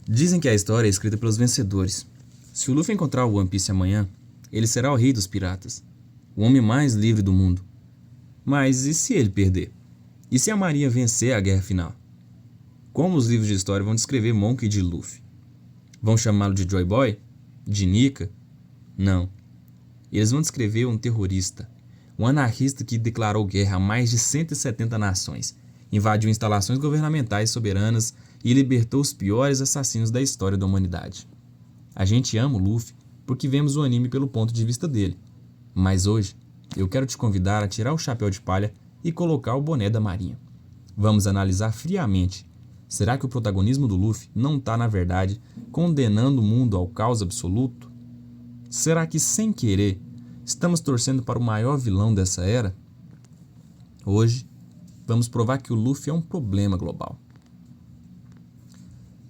Dizem que a história é escrita pelos vencedores. Se o Luffy encontrar o One Piece amanhã, ele será o rei dos piratas, o homem mais livre do mundo. Mas e se ele perder? E se a Marinha vencer a guerra final? Como os livros de história vão descrever Monkey de Luffy? Vão chamá-lo de Joy Boy? De Nika? Não. Eles vão descrever um terrorista, um anarquista que declarou guerra a mais de 170 nações, invadiu instalações governamentais soberanas e libertou os piores assassinos da história da humanidade. A gente ama o Luffy porque vemos o anime pelo ponto de vista dele. Mas hoje, eu quero te convidar a tirar o chapéu de palha e colocar o boné da Marinha. Vamos analisar friamente. Será que o protagonismo do Luffy não está, na verdade, condenando o mundo ao caos absoluto? Será que, sem querer, estamos torcendo para o maior vilão dessa era? Hoje, vamos provar que o Luffy é um problema global.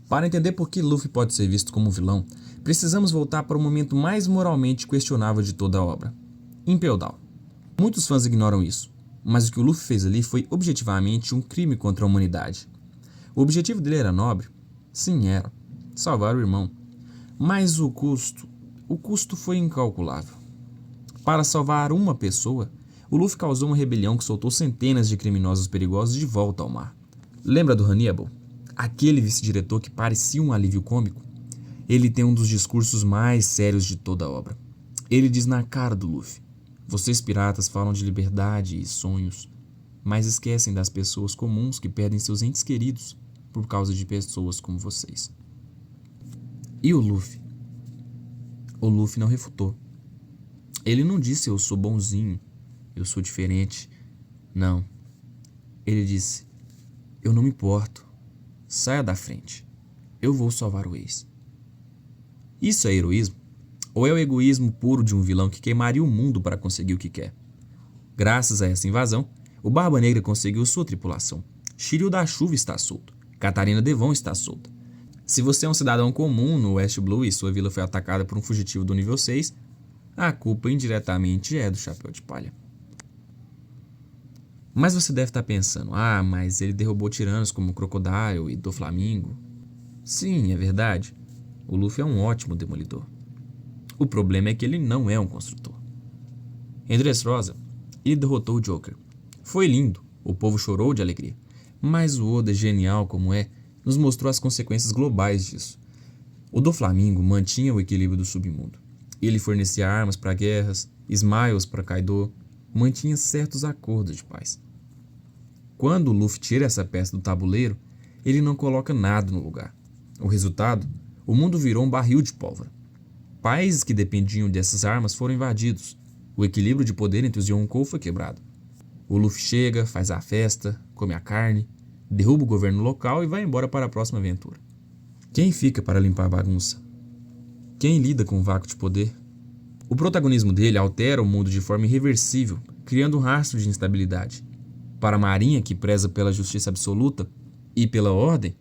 Para entender por que Luffy pode ser visto como um vilão, precisamos voltar para o momento mais moralmente questionável de toda a obra: Impel Down. Muitos fãs ignoram isso, mas o que o Luffy fez ali foi objetivamente um crime contra a humanidade. O objetivo dele era nobre? Sim, era. Salvar o irmão. Mas o custo foi incalculável. Para salvar uma pessoa, o Luffy causou uma rebelião que soltou centenas de criminosos perigosos de volta ao mar. Lembra do Hannibal? Aquele vice-diretor que parecia um alívio cômico? Ele tem um dos discursos mais sérios de toda a obra. Ele diz na cara do Luffy: vocês piratas falam de liberdade e sonhos, mas esquecem das pessoas comuns que perdem seus entes queridos por causa de pessoas como vocês. E o Luffy? O Luffy não refutou. Ele não disse eu sou bonzinho, eu sou diferente. Não. Ele disse: eu não me importo. Saia da frente. Eu vou salvar o ex. Isso é heroísmo? Ou é o egoísmo puro de um vilão que queimaria o mundo para conseguir o que quer? Graças a essa invasão, o Barba Negra conseguiu sua tripulação. Shiryu da Chuva está solto. Catarina Devon está solta. Se você é um cidadão comum no West Blue e sua vila foi atacada por um fugitivo do nível 6, a culpa indiretamente é do Chapéu de Palha. Mas você deve estar pensando: mas ele derrubou tiranos como Crocodile e Doflamingo. Sim, é verdade. O Luffy é um ótimo demolidor. O problema é que ele não é um construtor. Em Dressrosa, ele derrotou o Joker. Foi lindo, o povo chorou de alegria. Mas o Oda, genial como é, nos mostrou as consequências globais disso. O Doflamingo mantinha o equilíbrio do submundo. Ele fornecia armas para guerras, Smiles para Kaido, mantinha certos acordos de paz. Quando o Luffy tira essa peça do tabuleiro, ele não coloca nada no lugar. O resultado? O mundo virou um barril de pólvora. Países que dependiam dessas armas foram invadidos. O equilíbrio de poder entre os Yonkou foi quebrado. O Luffy chega, faz a festa, come a carne, derruba o governo local e vai embora para a próxima aventura. Quem fica para limpar a bagunça? Quem lida com o vácuo de poder? O protagonismo dele altera o mundo de forma irreversível, criando um rastro de instabilidade. Para a Marinha, que preza pela justiça absoluta e pela ordem,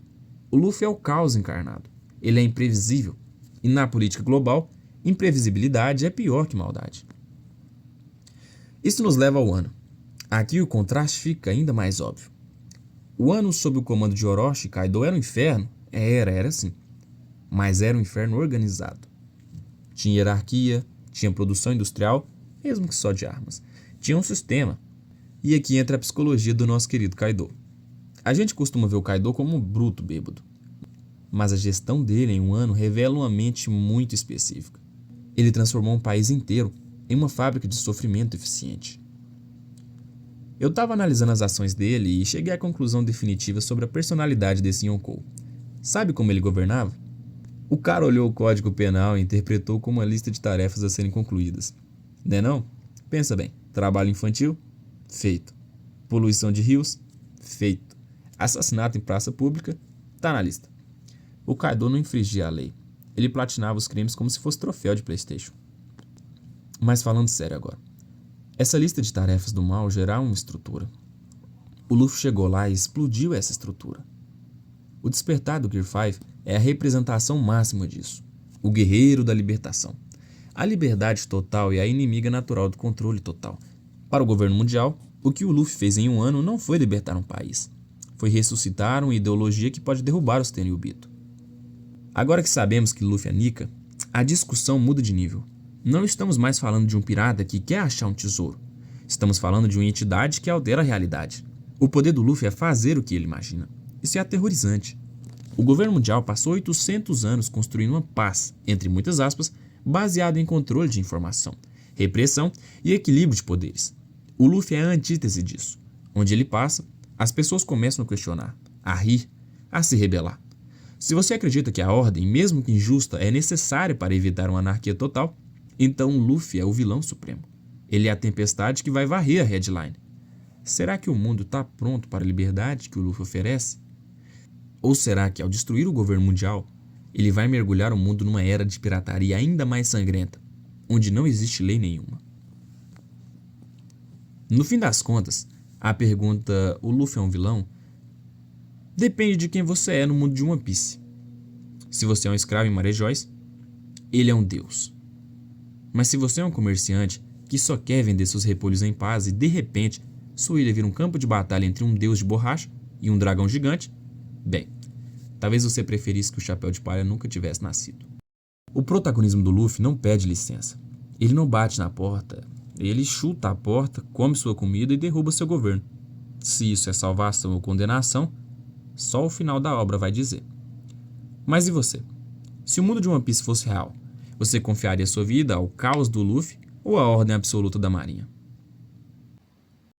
o Luffy é o caos encarnado. Ele é imprevisível. E na política global, imprevisibilidade é pior que maldade. Isso nos leva ao Wano. Aqui o contraste fica ainda mais óbvio. O Wano sob o comando de Orochi e Kaido era um inferno? Era sim. Mas era um inferno organizado. Tinha hierarquia, tinha produção industrial, mesmo que só de armas. Tinha um sistema. E aqui entra a psicologia do nosso querido Kaido. A gente costuma ver o Kaido como um bruto bêbado. Mas a gestão dele em um ano revela uma mente muito específica. Ele transformou um país inteiro em uma fábrica de sofrimento eficiente. Eu estava analisando as ações dele e cheguei à conclusão definitiva sobre a personalidade desse Yonkou. Sabe como ele governava? O cara olhou o Código Penal e interpretou como uma lista de tarefas a serem concluídas. Né não? Pensa bem. Trabalho infantil? Feito. Poluição de rios? Feito. Assassinato em praça pública? Tá na lista. O Kaido não infringia a lei. Ele platinava os crimes como se fosse troféu de PlayStation. Mas falando sério agora. Essa lista de tarefas do mal gerava uma estrutura. O Luffy chegou lá e explodiu essa estrutura. O despertar do Gear 5 é a representação máxima disso. O guerreiro da libertação. A liberdade total é a inimiga natural do controle total. Para o governo mundial, o que o Luffy fez em um ano não foi libertar um país. Foi ressuscitar uma ideologia que pode derrubar os Tenryubito. Agora que sabemos que Luffy é Nika, a discussão muda de nível. Não estamos mais falando de um pirata que quer achar um tesouro. Estamos falando de uma entidade que altera a realidade. O poder do Luffy é fazer o que ele imagina. Isso é aterrorizante. O governo mundial passou 800 anos construindo uma paz, entre muitas aspas, baseado em controle de informação, repressão e equilíbrio de poderes. O Luffy é a antítese disso. Onde ele passa, as pessoas começam a questionar, a rir, a se rebelar. Se você acredita que a ordem, mesmo que injusta, é necessária para evitar uma anarquia total, então Luffy é o vilão supremo. Ele é a tempestade que vai varrer a Headline. Será que o mundo está pronto para a liberdade que o Luffy oferece? Ou será que, ao destruir o governo mundial, ele vai mergulhar o mundo numa era de pirataria ainda mais sangrenta, onde não existe lei nenhuma? No fim das contas, a pergunta "o Luffy é um vilão?" depende de quem você é no mundo de One Piece. Se você é um escravo em Marejóis, ele é um deus. Mas se você é um comerciante que só quer vender seus repolhos em paz e de repente sua ilha vira um campo de batalha entre um deus de borracha e um dragão gigante, bem, talvez você preferisse que o Chapéu de Palha nunca tivesse nascido. O protagonismo do Luffy não pede licença. Ele não bate na porta, ele chuta a porta, come sua comida e derruba seu governo. Se isso é salvação ou condenação, só o final da obra vai dizer. Mas e você? Se o mundo de One Piece fosse real, você confiaria sua vida ao caos do Luffy ou à ordem absoluta da marinha?